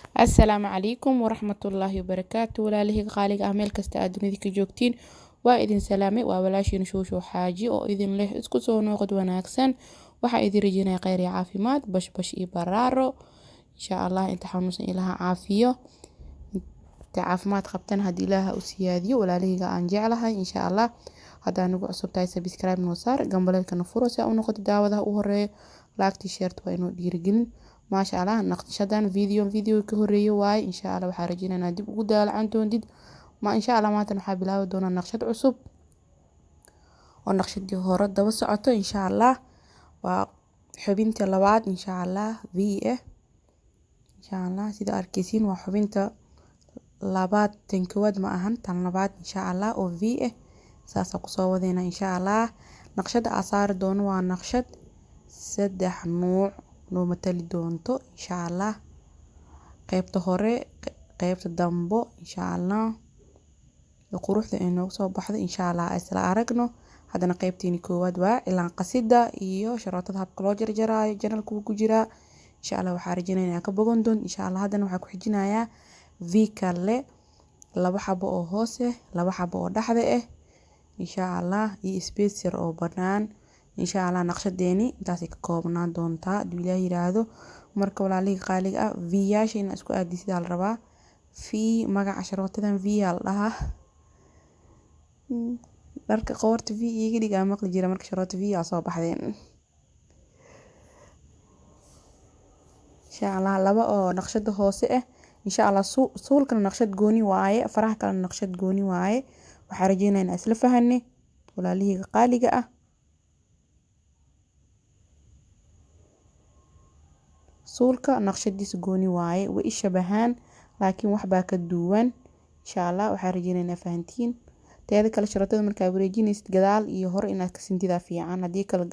Assalaamu calaykum waraxmatullaahi wabarakaatu. Walaalihii qaaliga ah meel kasta aad dunida ka joogtiin waa idin salaamay. Waa walaashiin Shuushu Xaaji oo idin leh isku soo noqod wanaagsan. Waxaa idin rajinaya khayr iyo caafimaad, bashbash iyo baraaro insha allah. Inta xanuunsan ilaaha caafiyo, inta caafimaad qabtan haddii ilaaha u siyaadiyo. Walaalihiga aan jeclahay insha allah. Haddaa nagu cusub tahay subscribe noo saar, gambaleelkana furo si aad u noqoto daawadaha u horeeyo. Laagtii sheerta waa inoo dhiirigelin. maasha allah. naqshadan video ka horeeyo waaye insha allah. waxaa rajeynaynaa dib ugu daalacan doontid insha allah. maanta waxaa bilaabi doonaa naqshad cusub oo naqshadii hore daba socoto insha allah. waa xubinta labaad insha allah v insha allah. sida arkeysiin waa xubinta labaad, tan koowaad ma ahan, tan labaad insha allah oo v saasa kusoo wadeena insha allah. naqshada aan saari doono waa naqshad 3 nuuc noo matali doonto insha allah. qaybta hore, qaybta dambo insha allah. quruxda ay noogu soo baxdo insha allah isla aragno. haddana qaybteeni koowaad waa cilaan qasida iyo sharootada habka loo jarjaraayo janalka ku jira insha allah. waxaa rajeynayaa ka bogan doon insha allah. haddana waxaa ku xijinayaa v kale 2 xabo oo hoose, 2 xabo oo dhaxda ah insha allah, iyo space yar oo banaan insha allah. naqshadeeni intaas ka koobnaan doontaa haduu ilaahay yiraahdo. marka walaalihii qaaliga ah v yaasha in isku aadisidaa la rabaa. v magaca sharootadan v yaa la dhahaa. dharka qoorta v iga dhigaa maqli jira marka sharoota v yaa soo baxdeen insha allah. 2 oo naqshada hoose ah insha allah. suulkana naqshad gooni waaye, faraha kale naqshad gooni waaye. waxaa rajeynaynaa isla fahanne walaalihii qaaliga ah. suulka naqshadiisa gooni waaye, way ishabahaan laakiin waxbaa ka duwan insha allah. waxaa rajeynaynaa fahantiin. teeda kale sharootada markaa wareejinaysid gadaal iyo hore inaad ka sintidaa fiican, haddii kale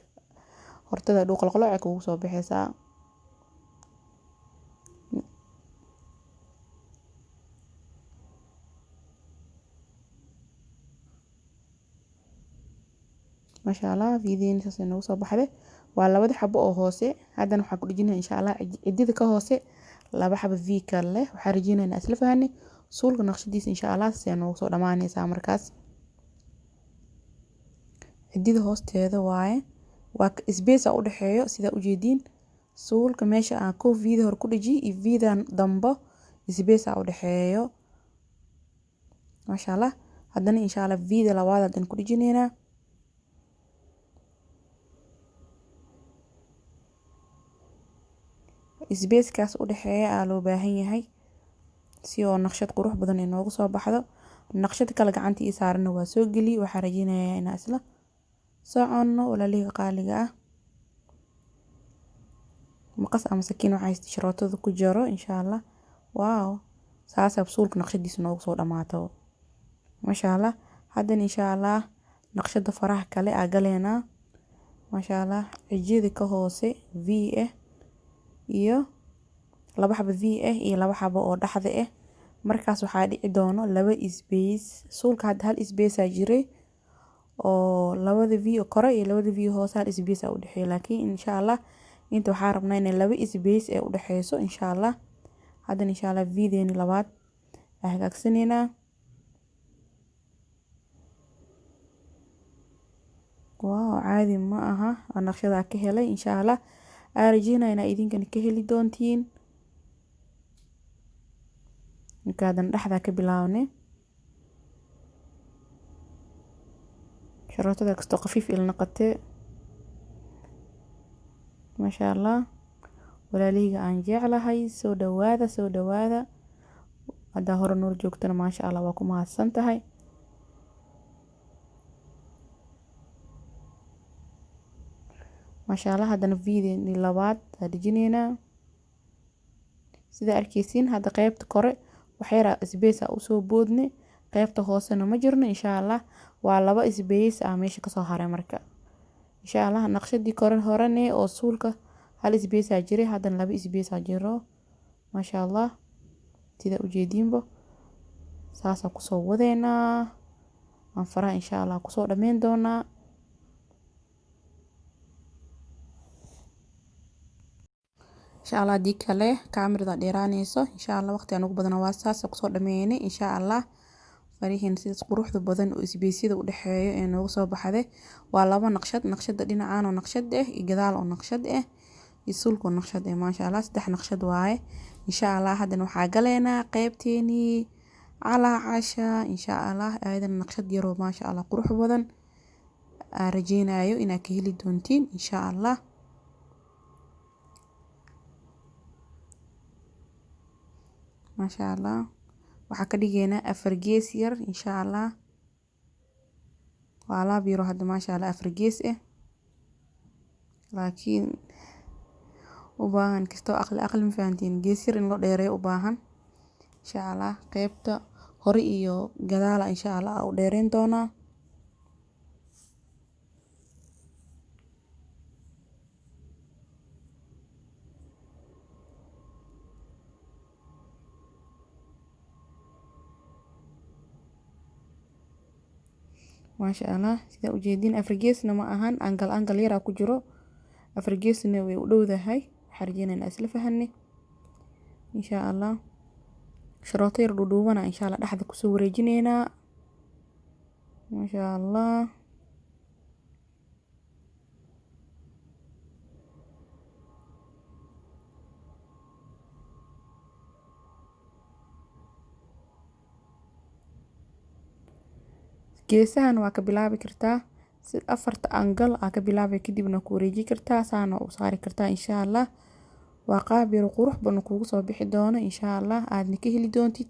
hortada dhuu qalqalooc ay kugu soo baxaysaa. maasha allah. fiidiin saas nagu soo baxday. waa 2 xabo oo hoose. haddana waxaa ku dhijinaa insha allah cidida ka hoose 2 xabo v kale. waxaa rajeynaynaa isla fahanne suulka naqshadiisa insha allah. see noogu soo dhamaanaysaa markaas. cidida hoosteeda waaye, waa space u dhaxeeyo sida u jeediin. suulka meesha aan ko vida hor ku dhiji iyo vidan dambo space u dhaxeeyo maasha allah. haddana insha allah vida labaad hadan ku dhijinaynaa. space kaas u dhaxeeya aa loo baahan yahay si oo naqshad qurux badan ay noogu soo baxdo. naqshad kale gacanta ii saarana waa soo geli. waxaa rajeynayaa inaa isla soconno walaalihii qaaliga ah. maqas ama sakiin waxaa haysta sharootada ku jaro insha allah. waaw saasa suulka naqshadiisa noogu soo dhamaato maasha allah. haddana insha allah naqshada faraha kale aa galeenaa maasha allah. cijida ka hoose v iyo 2 xabo v iyo 2 xabo oo dhaxda ah. markaas waxaa dhici doono 2 space. suulka hadda hal space aa jiray oo 2 v kore iyo 2 v hoose hal space aa u dhaxeeyo, laakiin insha allah inta waxaa rabnaa in 2 space ee u dhaxeyso insha allah. haddana insha allah videeni labaad aa hagaagsaneynaa. waaw caadi ma aha. naqshada ka helay insha allah. aa rajeynaynaa idinkana ka heli doontiin. markaadan dhaxda ka bilaawne sharootada kastoo qafiif il noqotee maasha allah. walaalihiga aan jeclahay soo dhawaada, soo dhawaada. haddaa hore nool joogtana maasha allah waa ku mahadsan tahay. maasha allah. haddana videeni labaad aa dhijinaynaa. sida arkeysiin hadda qaybta kore waxyara space aa usoo boodne, qaybta hoosena ma jirno insha allah. waa 2 space aa meesha kasoo haray marka insha allah. naqshadii kore horene oo suulka hal space aa jiray, haddana 2 space aa jiro maasha allah. sida u jeediinbo saasa kusoo wadeynaa. aan faraha insha allah kusoo dhameyn doonaa. insha allah. Haddii kale kaamirada dheeraanayso insha allah, waqti aan ugu badana waa saas kusoo dhameynay insha allah. farihiin sidaas quruxda badan oo isbeysyada u dhexeeyo ee noogu soo baxday waa laba naqshad, naqshada dhinacaan oo naqshad ah iyo gadaal oo naqshad ah iyo sulka oo naqshad ah. maasha allah 3 naqshad waaye insha allah. haddana waxaa galeynaa qaybteenii calaacasha insha allah. ayadana naqshad yaroo maasha allah qurux badan aan rajeynayo inaad ka heli doontiin insha allah. maasha allah waxaa ka dhigeynaa 4 gees yar insha allah. waa alaab yaro hadda maasha allah 4 gees ah, laakiin u baahan kastoo aqli ma fahantiin, gees yar in loo dheereeyo u baahan insha allah. qaybta hore iyo gadaala insha allah u dheereyn doonaa. maasha allah sida ujeedin 4 geesna ma ahan, angal yar ku jiro. 4 geesna way u dhowdahay. waxaan rajeynaynaa isla fahanay insha allah. sharooto yar dhuudhuubana insha allah dhexda kusoo wareejineynaa maasha allah. geesahan waa ka bilaabi kartaa si 4 angal aa ka bilaabi, kadibna ku wareeji kartaa saana u saari kartaa insha allah. waa qaab yar qurux badan kuugu soo bixi doono insha allah, aadna ka heli doontid.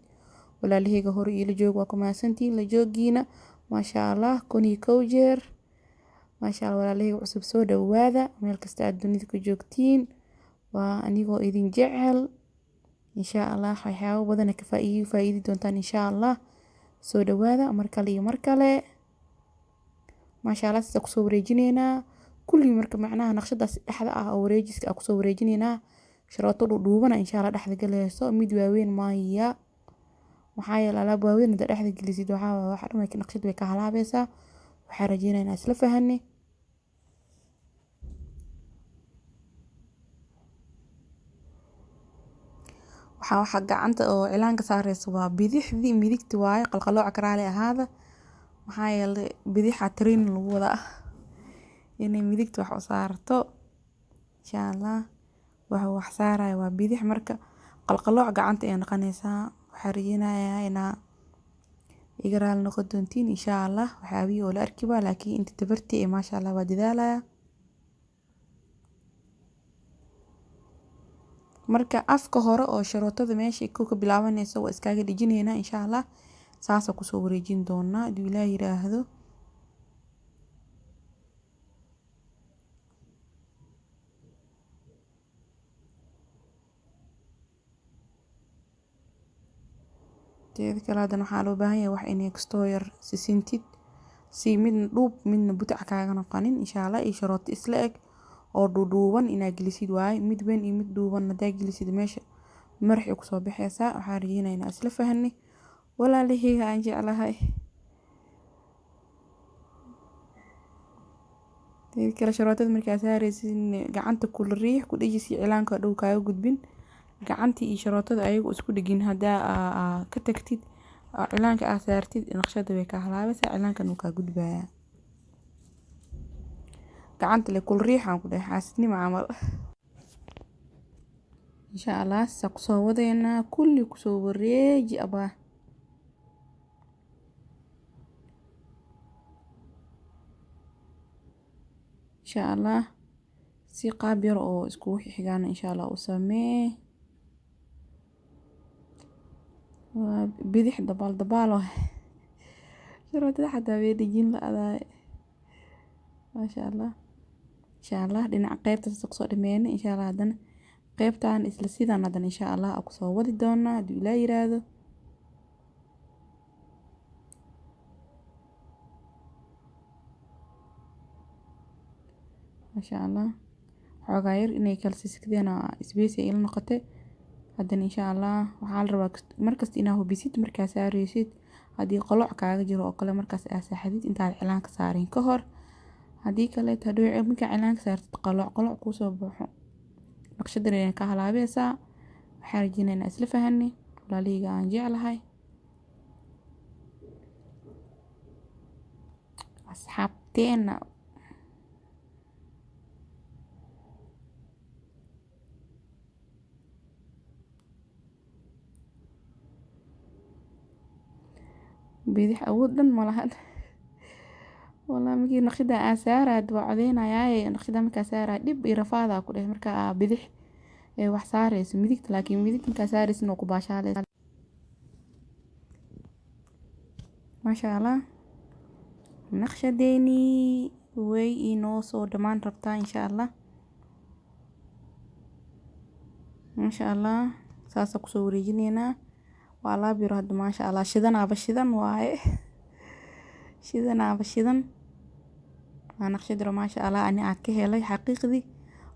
walaalahayga hore iyo la joog waa ku mahadsantihiin la joogiina maasha allah. 1 jeer maasha allah. walaalahayga cusub soo dhawaada meel kasta aad dunida ka joogtiin, waa anigoo idin jecel insha allah. waxyaabo badan ka faa'iidi doontaan insha allah. soo dhawaada mar kale iyo mar kale maasha allah. sida kusoo wareejineynaa kulli marka macnaha naqshadaas dhexda ah oo wareejiska kusoo wareejineynaa. sharooto dhuudhuubana insha allah dhexda galayso, mid waaweyn maaya maxaa yeelay alaab waaweyn hadda dhexda gelisid waxa dhan naqshad way ka halaabaysaa. waxaan rajeynaynaa isla fahanay. waxa gacanta oo cilaanka saaraysa waa bidixdii, midigti waaye qalqalooca karaale ahaada maxaa yeelay bidixa train lagu wadaa inay midigta wax u saarto insha allah. waxa wax saaraya waa bidix, marka qalqalooca gacanta ay noqonaysaa. waxaan rajeynayaa inaa iga raali noqon doontiin insha allah. waxyaabihi oo la arkiba laakiin inta tabartii ee maasha allah waa dadaalaya. marka afka hore oo sharootada meesha ka bilaabanaysa waa iskaga dhijinayna insha allah. saasa kusoo wareejin doonaa hadii ilaahay yiraahdo. teeda kale haddana waxaa loo baahan yahay wax inay kastoo yar sisintid si midna dhuub midna butac kaaga noqonin insha allah. iyo sharooto isla eg oo dhuudhuuban inaa gelisid waaye, mid weyn iyo mid dhuuban hadaa gelisid meesha maraxay kusoo baxaysaa. waxaan rajeynaynaa isla fahanay walaalahayga aan jeclahay. teeda kale sharootada markaa saaraysid gacanta kula riix ku dhejis si cilaanka dhow kaaga gudbin. gacantii iyo sharootada ayagu isku dhigin hadaa ka tagtid cilaanka aa saartid naqshada way ka halaabaysaa, cilaankan wuu kaa gudbayaa. gacanta le kul riixan ku dhahay xaasidnimo camal insha allah. saa kusoo wadeynaa kulli kusoo wareeji abaa insha allah. si qaab yar oo iskugu xigaana insha allah u samee. bidix dabaal sharootada xataa way dhijin la-daay maasha allah insha allah. dhinaca qaybta sasa kusoo dhameynay insha allah. haddana qaybtan isla sidaan haddana insha allah kusoo wadi doonaa hadii ilaa yiraahdo. maasha allah. xoogaa yar inay kala sisigdeen space ay ila noqotay. haddana insha allah waxaa la rabaa markasta inaa hubisid markaa saaraysid haddii qoloc kaaga jiro oo kale markaas aa saaxadid intaad cilaanka saarin ka hor. haddii kale hadhow markaa cilaanka saartid qoloc kusoo baxo naqshadan ayaan ka halaabaysaa. waxaan rajeynaynaa isla fahanay walaalihiga aan jeclahay asxaabteena. bidix awood dhan ma lahan والله markii naqshada aan saaraad waa codeynayaaye naqshada markaa saaraa dhib iyo rafaada ku dheh markaa bidix ee wax saarayso midigta laakiin midigta markaa saaraysin oo ku baashaaleysa. maasha Allah naqshadeeni way inoo soo dhamaan rabtaa insha Allah. maasha Allah saasa kusoo wareejineynaa waa alaab yar hadda maasha Allah shidanaaba shidan waaye shidanaaba shidan waa naqshad yar maasha Allah ani aan ka helay xaqiiqdii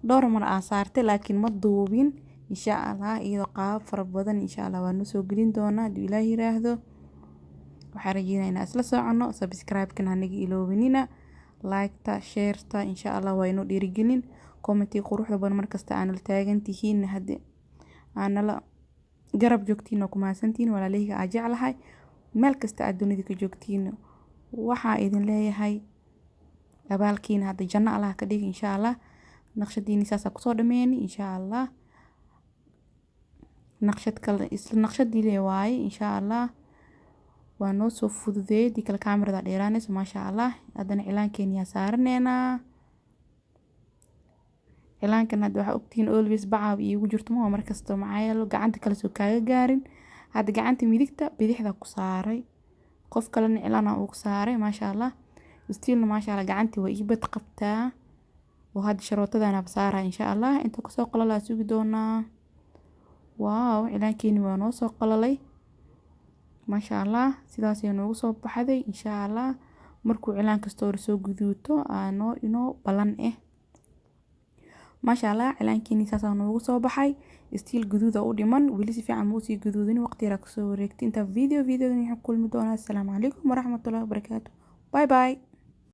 dhowr mar aan saartay laakiin ma duubin insha Allah iyadoo qaab fara badan insha Allah waan soo gelin doonaa hadii Ilaahay yiraahdo. waxaan rajeynaynaa isla socono subscribe-kan hanaga iloobanina like-ta share-ta insha Allah waa inoo dhiirigelin comment-i quruxda badan markasta aan la taagan tihiin hadde aan la garab joogtiin oo ku mahadsantiin walaalihiga aan jeclahay meel kasta aad dunida ka joogtiin waxaa idin leeyahay abaalkiina hadda janno Allah ka dhig insha Allah. naqshadiini saasa kusoo dhameeyay insha Allah. naqshad kale isla naqshadii le waaye insha Allah waa noo soo fududeeyay kala kaamirada dheeraanaysa maasha Allah. haddana cilaankeena yaa saaraneena cilaankan hadda waxa ogtiin always bacaab iigu jirto ma markasta macaayalo gacanta kala soo kaaga gaarin hadda gacanta midigta bidixda ku saaray qof kalena cilaana uu saaray maasha Allah. stiilna maasha Allah gacantii way ii bad qabtaa oo hadda sharootadana saaraa insha Allah inta kasoo qalalaa sugi doonaa. waaw cilaankeeni waa noo soo qalalay maasha Allah sidaas ayaa noogu soo baxday insha Allah. markuu cilaan kasta hor soo guduuto aanoo inoo balan maasha Allah cilaankeeni saas ayaa noogu soo baxay stiil guduuda u dhiman weli si fiican ma usii guduudin waqti yar ka soo wareegtay inta video waxaan kulmi doonaa. assalaamu calaykum waraxmatullaahi wabarakaatuh. bye bye.